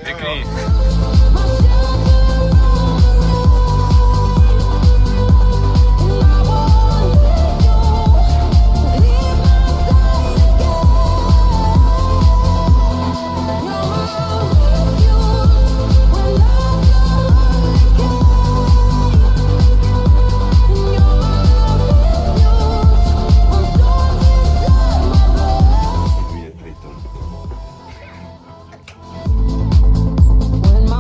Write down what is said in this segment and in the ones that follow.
Pěkný. When my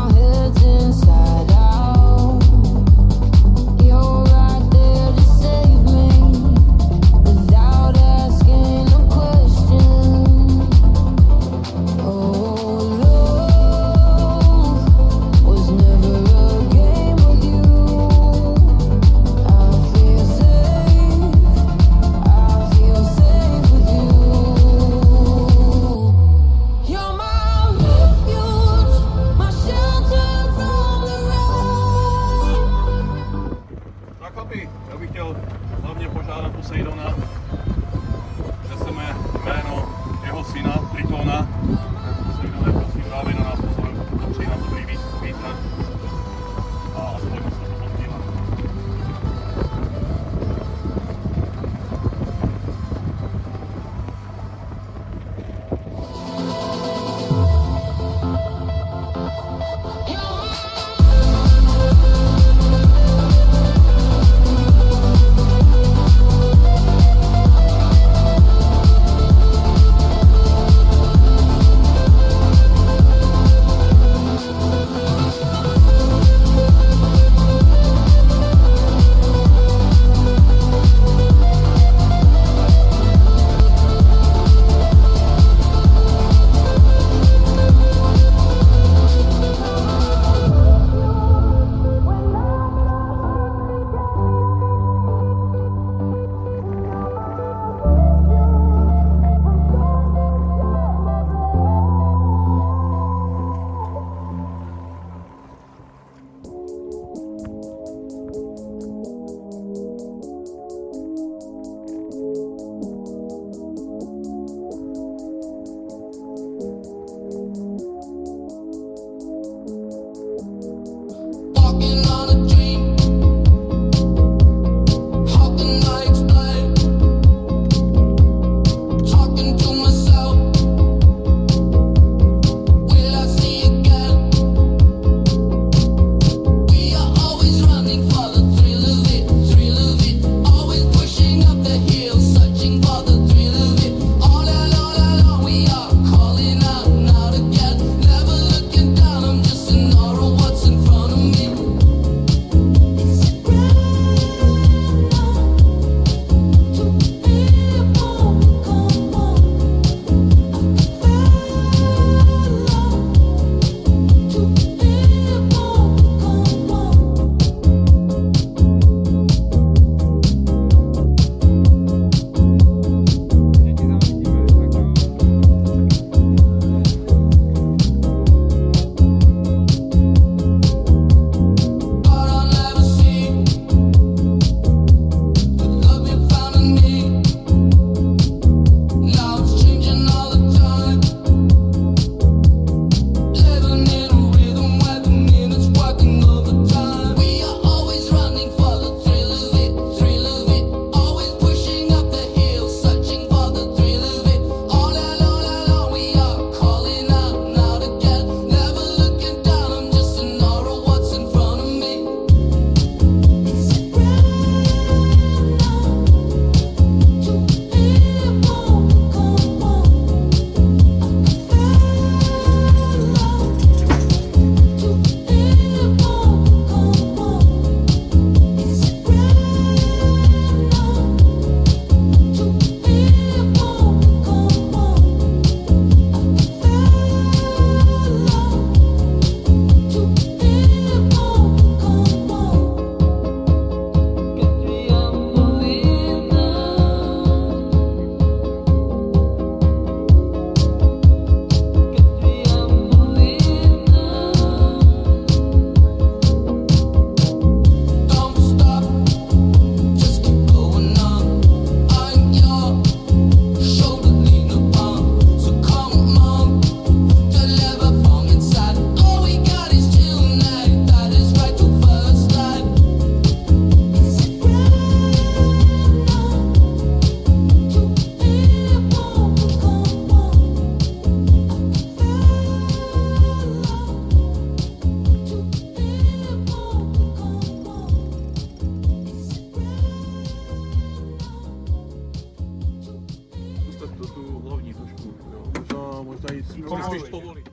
powoli.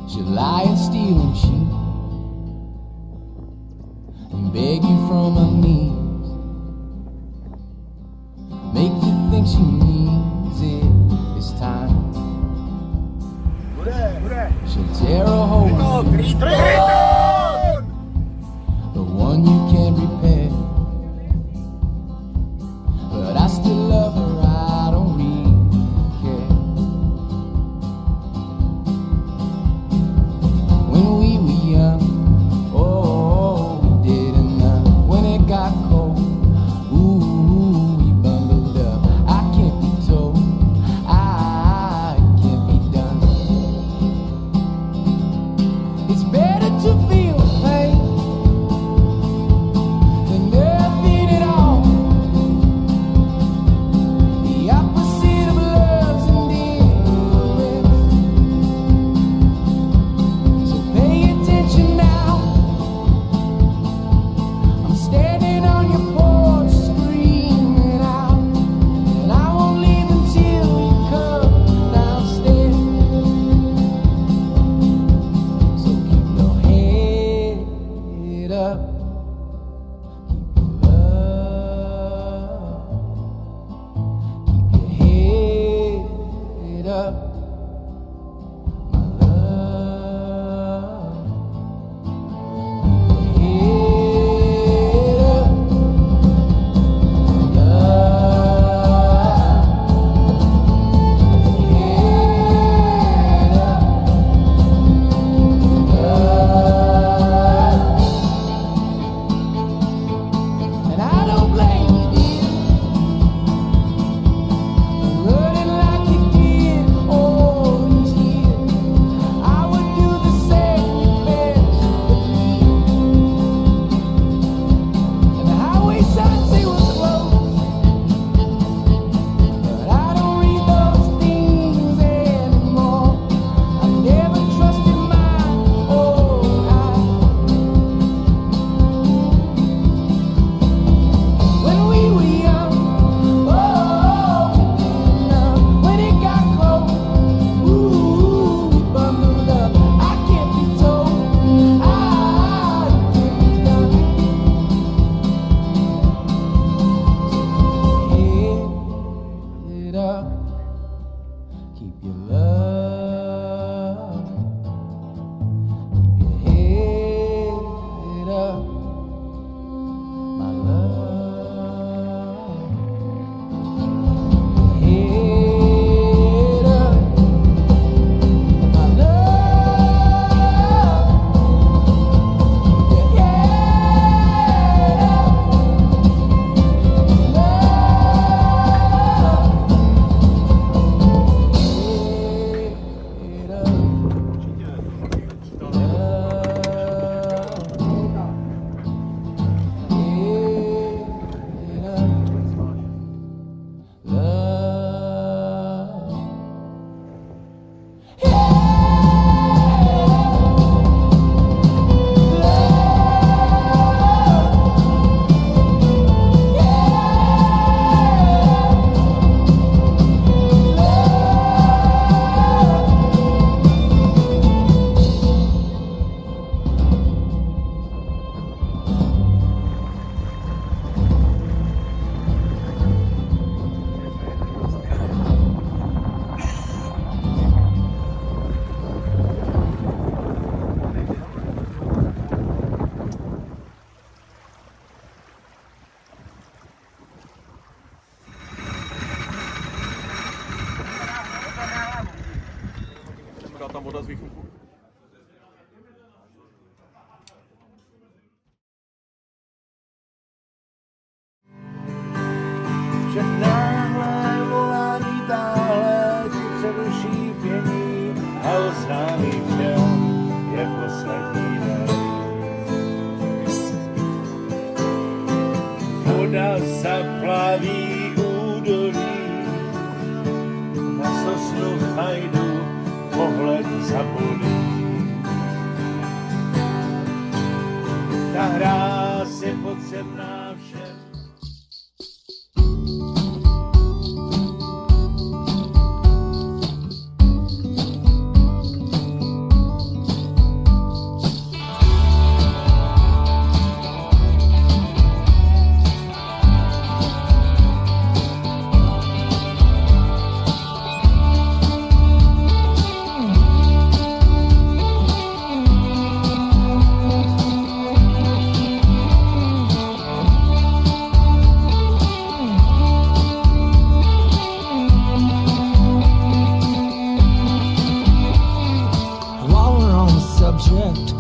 She'll lie and steal and cheat and beg you from her knees, make you think she needs it this time. She'll tear a hole in you, the one you can't repair. But I still love her, I don't really care. When we were young, oh, we did enough. When it got cold, ooh, we bundled up. I can't be told, I can't be done. It's better zaplaví údolí, na sosnu chajdu pohled zabolí. Ta hráz je potřebná všem.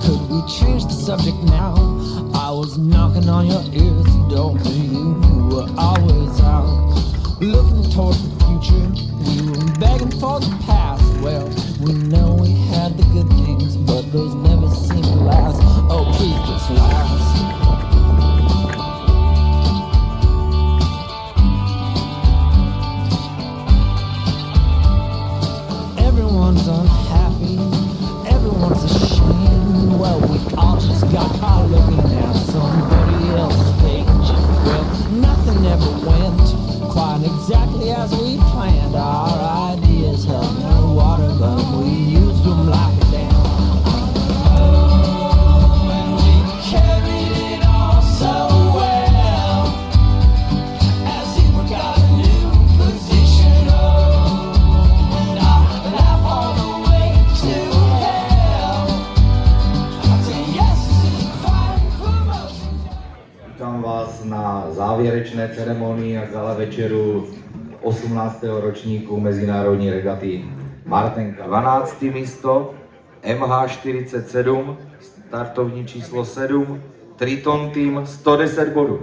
Could we change the subject now? I was knocking on your ears, don't you were always out. Looking towards the future, we were begging for the past. Well, we know we had the good things, but those never seem to last. Oh, please just last. Everyone's unhappy, everyone's ashamed. Well, we all just got caught looking at somebody else's page. Well, nothing ever went quite exactly as we planned. Our ideas held no water, but we used them like a dam. Oh, and we carried it all so well, as if we got a new position. Oh, and I laugh all the way to hell. I say yes, this is fine promotion. Vítám vás na závěrečné ceremonii a gala večeru 18. ročníku mezinárodní regaty Martenka. 12. místo MH47, startovní číslo 7, Triton Team 110 bodů.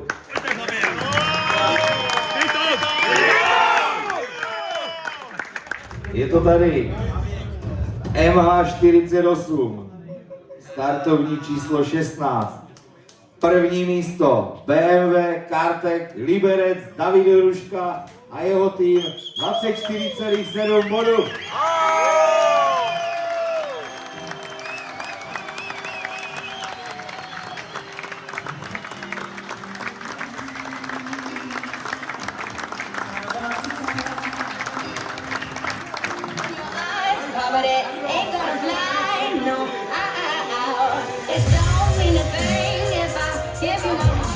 Je to tady MH48, startovní číslo 16. První místo BMW Kartek Liberec David Ruška a jeho tým 24,7 bodů. But it ain't gonna fly, no. It don't mean a thing if I give you my heart.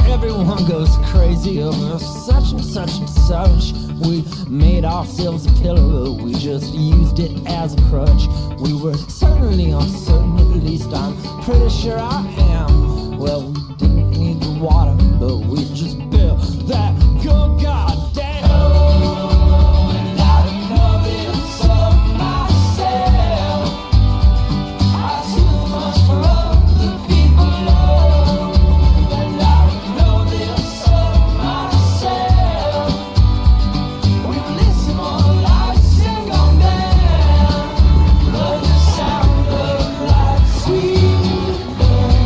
Everyone goes crazy over such and such and such. We made ourselves a pillow, but we just used it as a crutch. We were certainly uncertain, at least I'm pretty sure I am. Well, we didn't need the water, but we just built that good goddamn. Oh, and I don't know this of myself. I too much for other people love. And I don't know this of myself. We listen more like single man, but the sound of like sweet bells.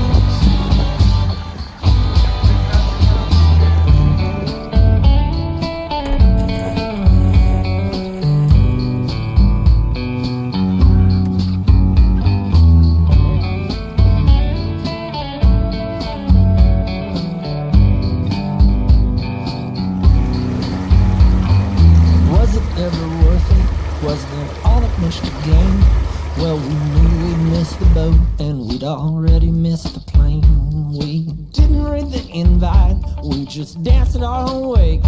Was it ever worth it? Wasn't it all that much to gain? Well, we knew we'd missed the boat, and we'd already missed the plane. We didn't read the invite, we just danced at our own wake.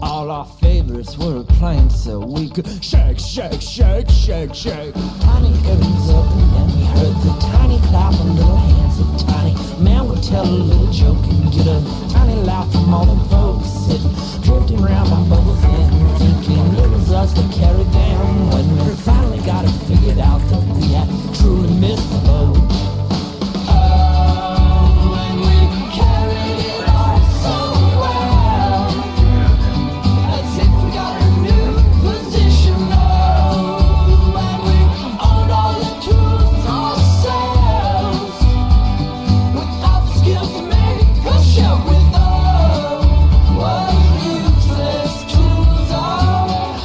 All our favorites were playing so we could shake, shake, shake, shake, shake. Tiny curtains open, and we heard the tiny clap and little hands of tiny man would tell a little joke and get a tiny laugh out from all them folks sitting, drifting around by bubbles and thinking it was us that carried them. When we finally got it figured out that we had truly missed the boat. Oh, and we carried it all so well, as if we got a new position. Oh, and we owned all the tools ourselves, without the skills to make a show with. Oh, what useless tools ourselves.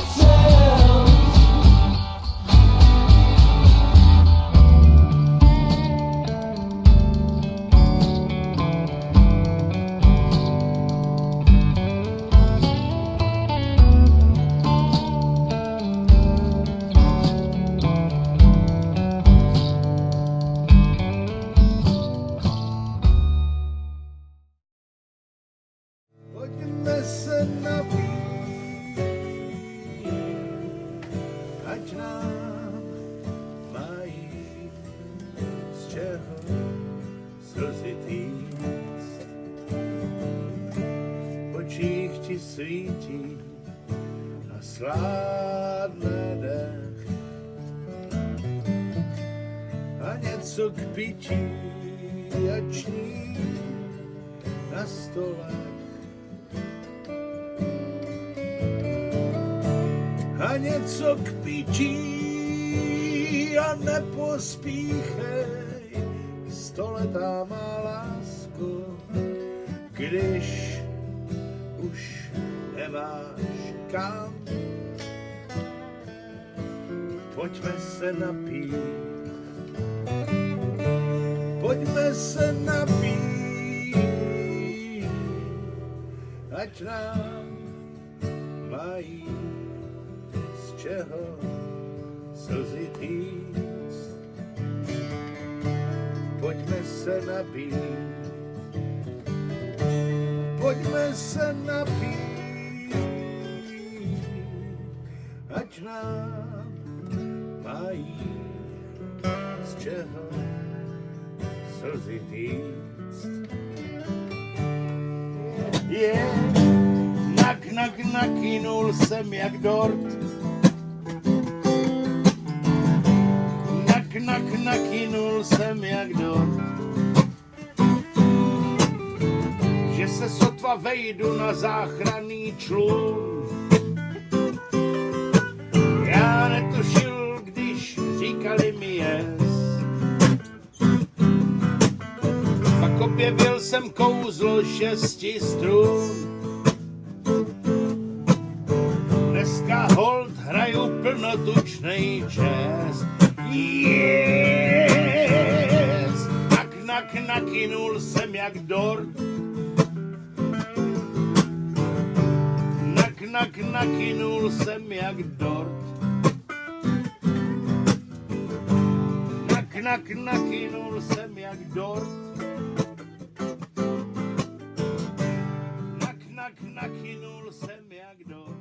Pojďme se napít, ať nám mají z čeho slzy týct. V očích ti svítí a sládne dech a něco k pití, ač ní na stole. A něco k pití a nepospíchej, stoletá má lásko, když už nemáš kam. Pojďme se napít, pojďme se napít, ať nám mají z čeho slzy týct. Pojďme se napít, pojďme se napít, ať nám mají z čeho slzy týct. Nakynul jsem jak dort. Nakynul jsem jak dort. Že se sotva vejdu na záchranný člun. Já netušil, když říkali mi yes. Pak objevil jsem kouzlo 6 strun. Dneska hold hraju plnotučnej jazz. Yes! Nakynul jsem jak dort. Nakynul jsem jak dort. Nakynul jsem jak dort. Nakynul jsem jak dort.